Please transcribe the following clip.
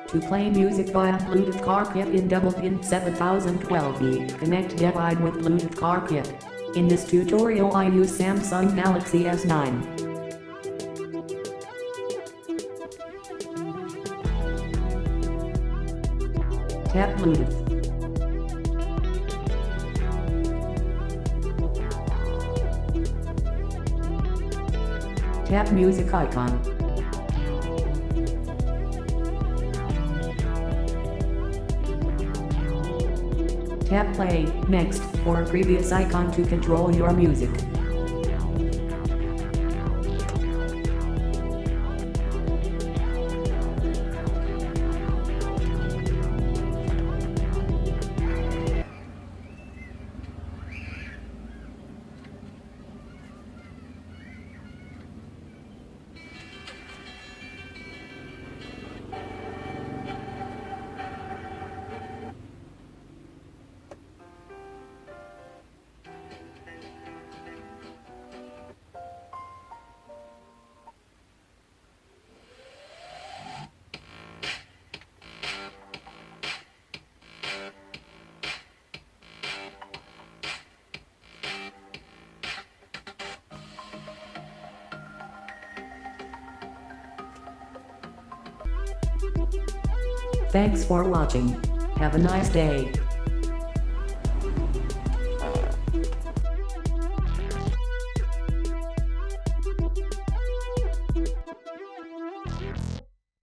To play music via Bluetooth car kit in double pin 7012E, connect Divide with Bluetooth car kit. In this tutorial I use Samsung Galaxy S9. Tap Bluetooth. Tap music icon. Tap play, next, or previous icon to control your music. Thanks for watching. Have a nice day.